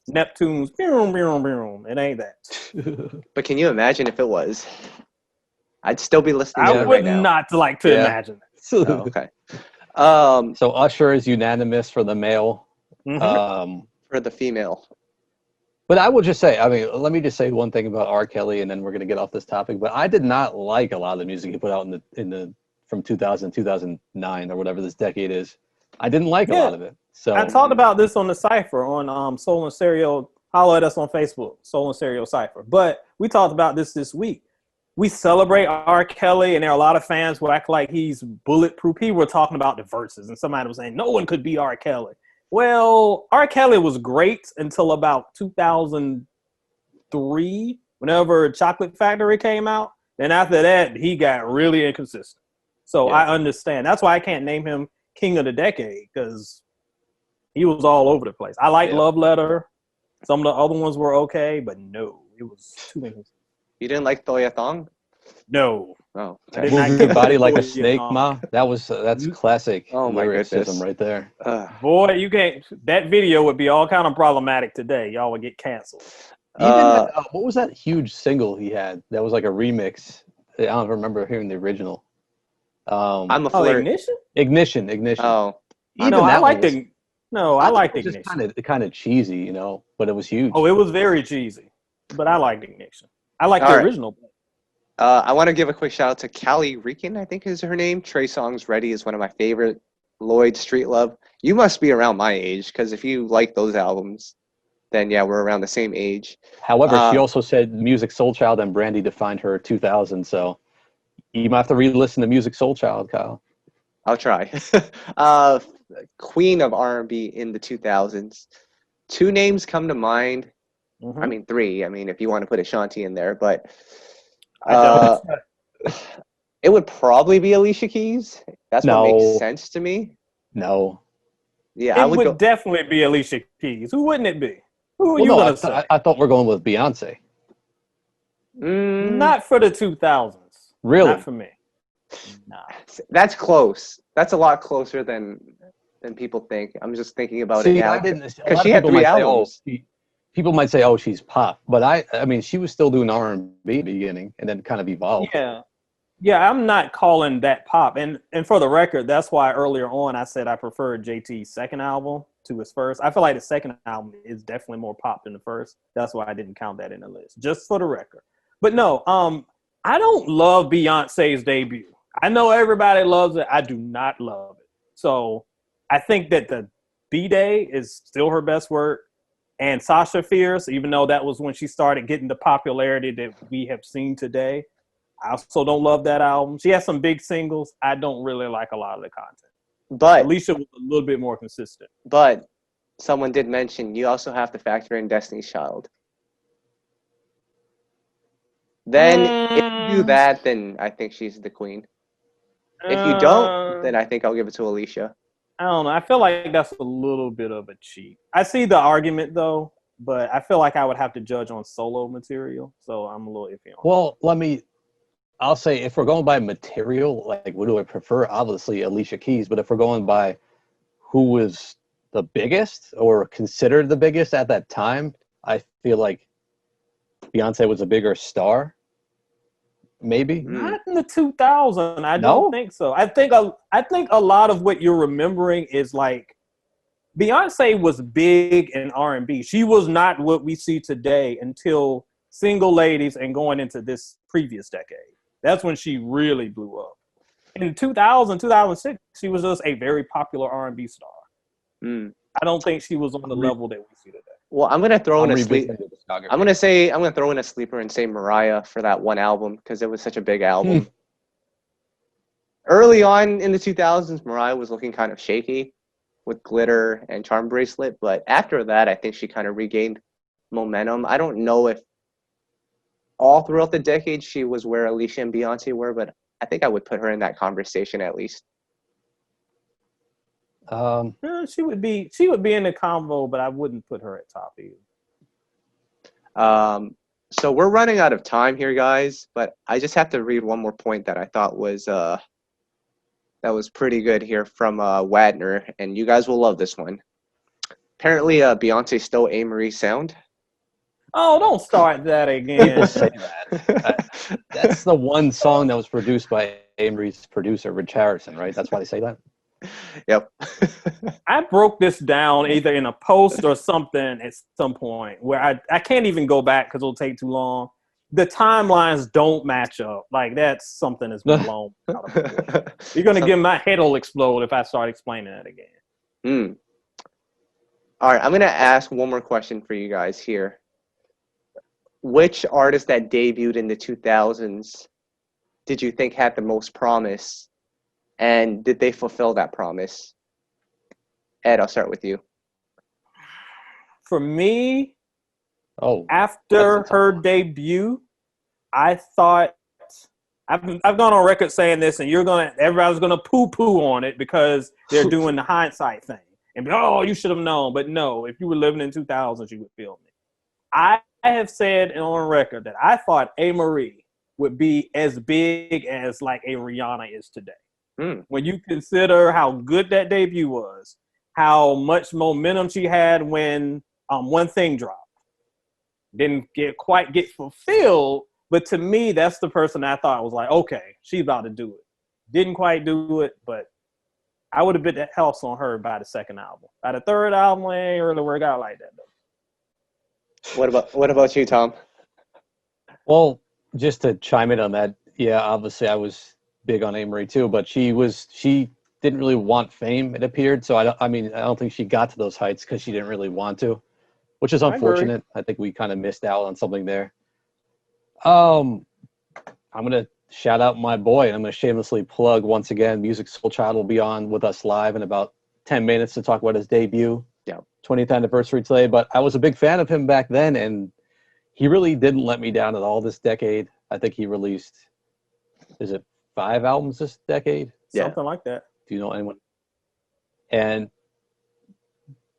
Neptune's boom, boom, boom. It ain't that. But can you imagine if it was? I'd still be listening to it right now. I would not like to imagine that. Okay. So Usher is unanimous for the male. For the female. But I will just say, I mean, let me just say one thing about R. Kelly, and then we're going to get off this topic. But I did not like a lot of the music he put out from 2000, 2009, or whatever this decade is. I didn't like a lot of it. So I talked about this on the Cypher on Soul and Stereo holler at us on Facebook, Soul and Stereo Cypher. But we talked about this week. We celebrate R. Kelly, and there are a lot of fans who act like he's bulletproof. People were talking about the verses, and somebody was saying no one could beat R. Kelly. Well, R. Kelly was great until about 2003, whenever Chocolate Factory came out. And after that, he got really inconsistent. So I understand. That's why I can't name him King of the Decade, because he was all over the place. I like Love Letter. Some of the other ones were okay, but no, it was too inconsistent. You didn't like Thoya Thong? No. Oh, okay. Move your body like a snake, Ma. That's classic lyricism right there. Boy, you can't. That video would be all kind of problematic today. Y'all would get canceled. Even what was that huge single he had? That was like a remix. I don't remember hearing the original. I'm a flirt. Ignition. Oh, I liked it. No, I liked Ignition. Just kind of cheesy, you know, but it was huge. Oh, it was very cheesy, but I liked Ignition. I like the original. I want to give a quick shout out to Callie Rican, I think is her name. Trey Songz Ready is one of my favorite. Lloyd, Street Love. You must be around my age, because if you like those albums, then yeah, we're around the same age. However, she also said Music Soul Child and Brandy defined her 2000, so you might have to re-listen to Music Soul Child, Kyle. I'll try. Queen of R&B in the 2000s. Two names come to mind. Mm-hmm. I mean, three. I mean, if you want to put Ashanti in there, but it would probably be Alicia Keys. That's what makes sense to me. No. Yeah, it would definitely be Alicia Keys. Who wouldn't it be? Who are you going to say? I thought we're going with Beyonce. Not for the 2000s. Really? Not for me. Nah. That's close. That's a lot closer than people think. I'm just thinking about it now. Because she had 3 albums. People might say, "Oh, she's pop," but I mean, she was still doing R&B in the beginning, and then kind of evolved. Yeah, I'm not calling that pop. And for the record, that's why earlier on I said I preferred JT's second album to his first. I feel like the second album is definitely more pop than the first. That's why I didn't count that in the list, just for the record. But no, I don't love Beyonce's debut. I know everybody loves it. I do not love it. So I think that the B-Day is still her best work. And Sasha Fierce, even though that was when she started getting the popularity that we have seen today, I also don't love that album. She has some big singles. I don't really like a lot of the content. But Alicia was a little bit more consistent. But someone did mention you also have to factor in Destiny's Child. Then if you do that, then I think she's the queen. If you don't, then I think I'll give it to Alicia. I don't know. I feel like that's a little bit of a cheat. I see the argument, though, but I feel like I would have to judge on solo material, so I'm a little iffy on Well, I'll say if we're going by material, like what do I prefer? Obviously, Alicia Keys. But if we're going by who was the biggest or considered the biggest at that time, I feel like Beyonce was a bigger star. Maybe not in the 2000s. I don't think so. I think a lot of what you're remembering is like Beyonce was big in R&B. She was not what we see today until Single Ladies and going into this previous decade. That's when she really blew up. In 2000, 2006, she was just a very popular R&B star. I don't think she was on the level that we see today. Well, I'm gonna throw in a sleeper. I'm gonna throw in a sleeper and say Mariah for that one album because it was such a big album. Early on in the 2000s, Mariah was looking kind of shaky with Glitter and Charm Bracelet, but after that, I think she kind of regained momentum. I don't know if all throughout the decade she was where Alicia and Beyonce were, but I think I would put her in that conversation at least. She would be in the combo, but I wouldn't put her at top either. So we're running out of time here, guys, but I just have to read one more point that I thought was that was pretty good here from Wadner, and you guys will love this one. Apparently, Beyonce stole Amerie sound. Oh, don't start that again. Say that. That's the one song that was produced by Amerie's producer, Rich Harrison, right? That's why they say that. Yep. I broke this down either in a post or something at some point where I can't even go back because it'll take too long. The timelines don't match up. Like, that's something that's been blown out of proportion. You're going to get my head will explode if I start explaining that again. All right, I'm gonna ask one more question for you guys here. Which artist that debuted in the 2000s did you think had the most promise, and did they fulfill that promise? Ed, I'll start with you. For me, Oh, after her debut, I thought I've gone on record saying this, and everybody's gonna poo-poo on it because they're doing the hindsight thing and be, oh, you should have known. But no, if you were living in 2000s, you would feel me. I have said on record that I thought Amerie would be as big as like a Rihanna is today. When you consider how good that debut was, how much momentum she had when One Thing dropped, didn't quite get fulfilled. But to me, that's the person I thought was like, okay, she's about to do it. Didn't quite do it, but I would have bet that house on her by the second album. By the third album, I ain't really work out like that though. What about you, Tom? Well, just to chime in on that, yeah, obviously I was big on Amerie too, but she didn't really want fame, it appeared. So I don't think she got to those heights because she didn't really want to, which is unfortunate. I think we kind of missed out on something there. I'm gonna shout out my boy, and I'm gonna shamelessly plug once again. Music Soul Child will be on with us live in about 10 minutes to talk about his debut, 20th anniversary today. But I was a big fan of him back then, and he really didn't let me down at all this decade. I think he released, is it 5 albums this decade? Something like that. Do you know anyone? And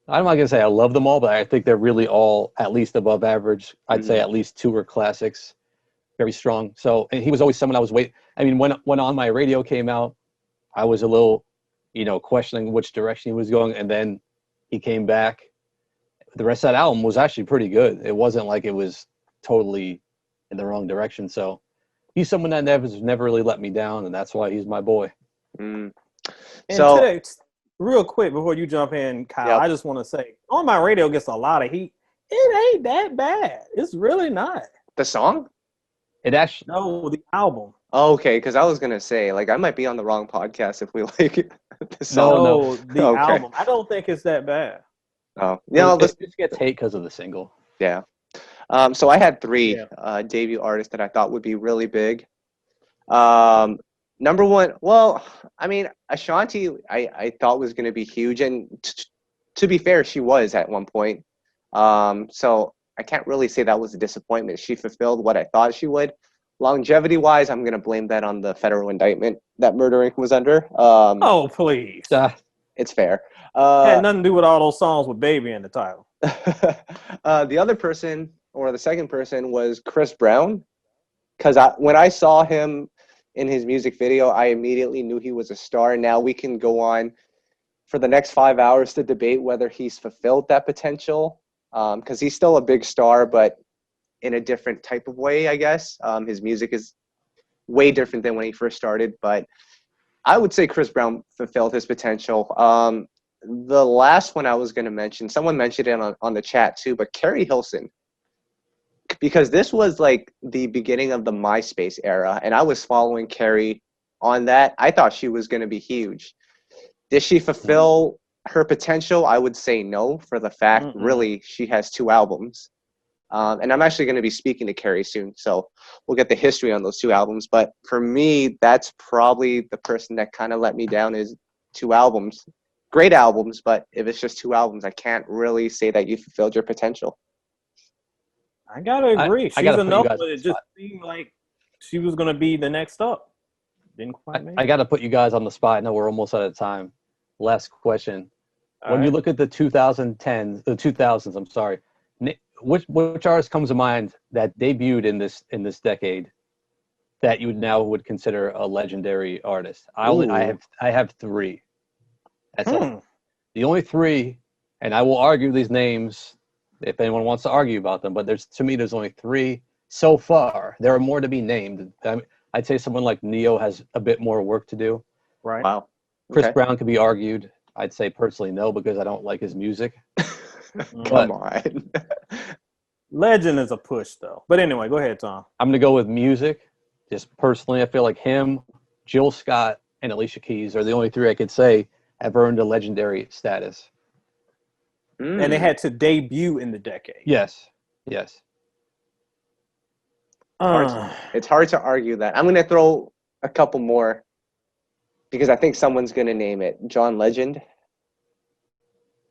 I'm not gonna say I love them all, but I think they're really all at least above average. I'd say at least 2 are classics. Very strong. So, and he was always someone I was waiting. I mean, when On My Radio came out, I was a little, questioning which direction he was going, and then he came back. The rest of that album was actually pretty good. It wasn't like it was totally in the wrong direction. So, he's someone that never really let me down, and that's why he's my boy. And today, real quick before you jump in, Kyle, I just want to say, On My Radio gets a lot of heat. It ain't that bad. It's really not. The song? It actually the album. Oh, okay, because I was gonna say, like, I might be on the wrong podcast if we like the song. No, the album. I don't think it's that bad. Oh, yeah, it just gets hate because of the single. Yeah. So I had 3 debut artists that I thought would be really big. Number one, well, I mean, Ashanti, I thought was gonna be huge, and to be fair, she was at one point. So I can't really say that was a disappointment. She fulfilled what I thought she would. Longevity-wise, I'm going to blame that on the federal indictment that Murder Inc. was under. Oh, please. It's fair. Had nothing to do with all those songs with Baby in the title. The other person, or the second person, was Chris Brown. Because when I saw him in his music video, I immediately knew he was a star. Now we can go on for the next 5 hours to debate whether he's fulfilled that potential. Because he's still a big star, but in a different type of way, I guess. His music is way different than when he first started, but I would say Chris Brown fulfilled his potential. The last one I was going to mention, someone mentioned it on the chat too, but Carey Hilson, because this was like the beginning of the MySpace era, and I was following Carey on that. I thought she was going to be huge. Did she fulfill her potential? I would say no, for the fact really she has 2 albums, and I'm actually going to be speaking to Carey soon, so we'll get the history on those 2 albums. But for me, that's probably the person that kind of let me down, is 2 albums. Great albums, but if it's just 2 albums, I can't really say that you fulfilled your potential. I gotta agree. She's enough, but it just seemed like she was going to be the next up. Didn't quite make it. I got to put you guys on the spot. I know we're almost out of time. Last question. When you look at the 2000s, I'm sorry, which artist comes to mind that debuted in this decade that you now would consider a legendary artist? I have 3. That's it. The only 3, and I will argue these names if anyone wants to argue about them, but to me there's only 3 so far. There are more to be named. I'd say someone like Neo has a bit more work to do. Right. Wow. Chris Brown could be argued. I'd say personally no, because I don't like his music. Come on. Legend is a push, though. But anyway, go ahead, Tom. I'm going to go with music. Just personally, I feel like him, Jill Scott, and Alicia Keys are the only 3 I could say have earned a legendary status. and they had to debut in the decade. Yes. It's hard to argue that. I'm going to throw a couple more because I think someone's going to name it. John Legend.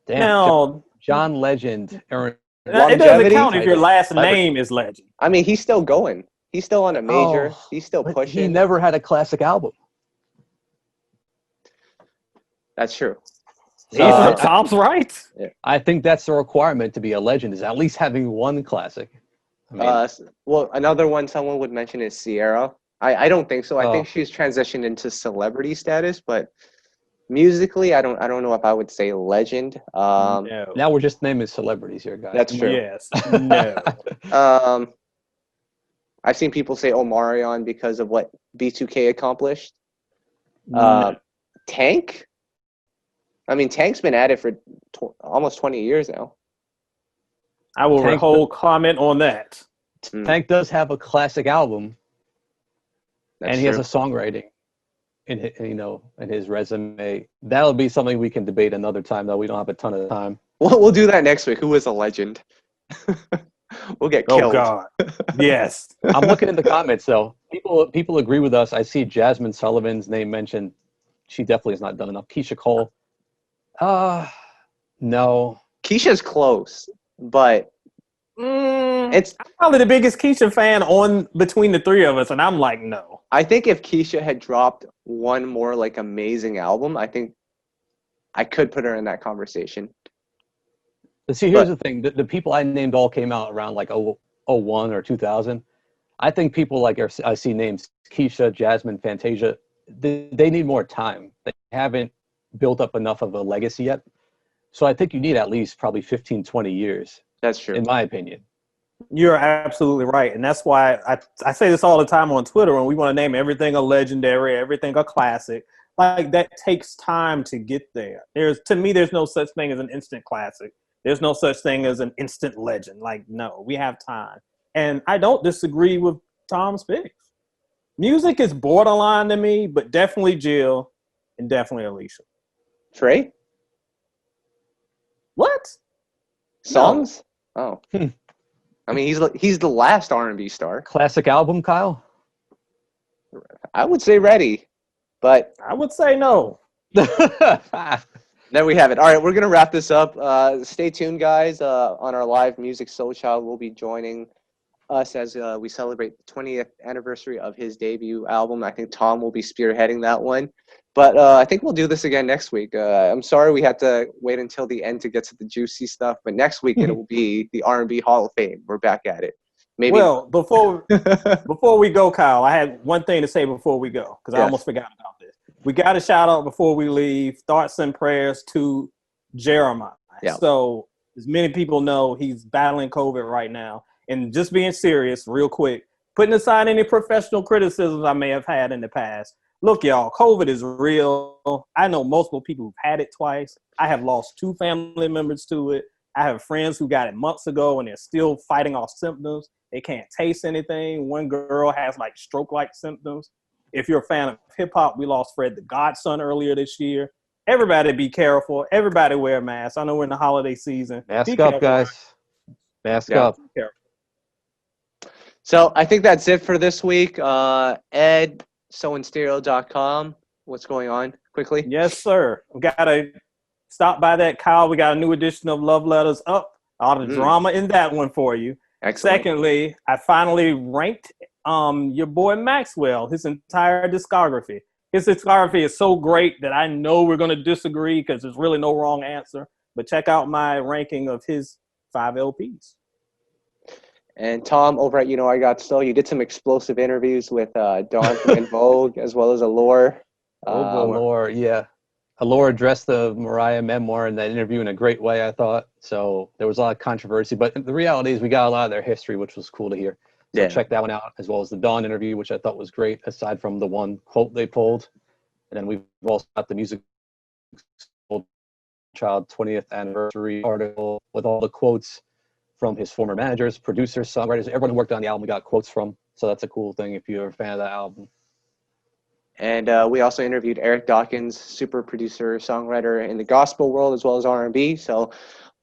Damn. Now, John Legend. it doesn't Longevity? count if your last name is Legend. I mean, he's still going. He's still on a major. He's still But pushing. he never had a classic album. That's true. Tom's right. I think that's the requirement to be a legend, is at least having one classic. I mean, Well, another one someone would mention is Sierra. I don't think so. I think she's transitioned into celebrity status, but musically, I don't know if I would say legend. No. now we're just naming celebrities here, guys. That's true. Yes. No. I've seen people say Omarion because of what B2K accomplished. No. Tank. I mean, Tank's been at it for almost 20 years now. I will withhold comment on that. Tank does have a classic album, That's and he has true. a songwriting in his resume. That'll be something we can debate another time, though. We don't have a ton of time. We'll do that next week. Who is a legend? We'll get killed. Oh God. Yes. I'm looking in the comments, though. People agree with us. I see Jasmine Sullivan's name mentioned. She definitely has not done enough. Keisha Cole. No. Keisha's close, but it's I'm probably the biggest Keisha fan between the three of us, and I'm like, no. I think if Keisha had dropped one more like amazing album, I think I could put her in that conversation. But see, here's the thing. The people I named all came out around like 01 or 2000. I think people like I see names Keisha, Jasmine, Fantasia, they need more time. They haven't built up enough of a legacy yet. So I think you need at least probably 15, 20 years. That's true. In my opinion. You're absolutely right. And that's why I say this all the time on Twitter when we want to name everything a legendary, everything a classic. Like, that takes time to get there. To me, there's no such thing as an instant classic. There's no such thing as an instant legend. Like, no, we have time. And I don't disagree with Tom's picks. Music is borderline to me, but definitely Jill and definitely Alicia. Trey? What? Songs? No. Oh. I mean, he's the last R&B star. Classic album, Kyle? I would say Ready, but I would say no. There we have it. All right, we're going to wrap this up. Stay tuned, guys. On our live music, Soul Child will be joining us as we celebrate the 20th anniversary of his debut album. I think Tom will be spearheading that one. But I think we'll do this again next week. I'm sorry we had to wait until the end to get to the juicy stuff, but next week it will be the R&B Hall of Fame. We're back at it. Maybe. Well, before we go, Kyle, I had one thing to say before we go, because I almost forgot about this. We got a shout out before we leave. Thoughts and prayers to Jeremiah. Yeah. So, as many people know, he's battling COVID right now. And just being serious, real quick, putting aside any professional criticisms I may have had in the past. Look, y'all, COVID is real. I know multiple people who've had it twice. I have lost 2 family members to it. I have friends who got it months ago and they're still fighting off symptoms. They can't taste anything. One girl has like stroke-like symptoms. If you're a fan of hip-hop, we lost Fred the Godson earlier this year. Everybody be careful. Everybody wear masks. I know we're in the holiday season. Mask up, guys. Mask up. Be careful. So I think that's it for this week. Ed, soinstereo.com. What's going on? Quickly. Yes, sir. We got to stop by that, Kyle. We got a new edition of Love Letters up. All the drama in that one for you. Excellent. Secondly, I finally ranked your boy Maxwell, his entire discography. His discography is so great that I know we're going to disagree because there's really no wrong answer. But check out my ranking of his 5 LPs. And Tom, over at I Got Soul, you did some explosive interviews with Dawn from En Vogue as well as Allure. Allure, yeah. Allure addressed the Mariah memoir in that interview in a great way, I thought. So there was a lot of controversy. But the reality is we got a lot of their history, which was cool to hear. So check that one out, as well as the Dawn interview, which I thought was great, aside from the one quote they pulled. And then we've also got the Music Child 20th anniversary article with all the quotes from his former managers, producers, songwriters, everyone who worked on the album we got quotes from. So that's a cool thing if you're a fan of that album. And we also interviewed Eric Dawkins, super producer, songwriter in the gospel world as well as R&B. So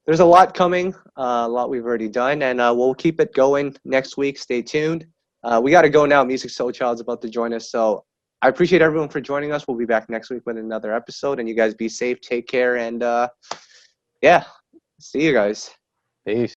there's a lot coming, a lot we've already done, and we'll keep it going next week. Stay tuned. We got to go now. Music Soul Child's about to join us, so I appreciate everyone for joining us. We'll be back next week with another episode, and you guys be safe, take care, and yeah, see you guys. Peace.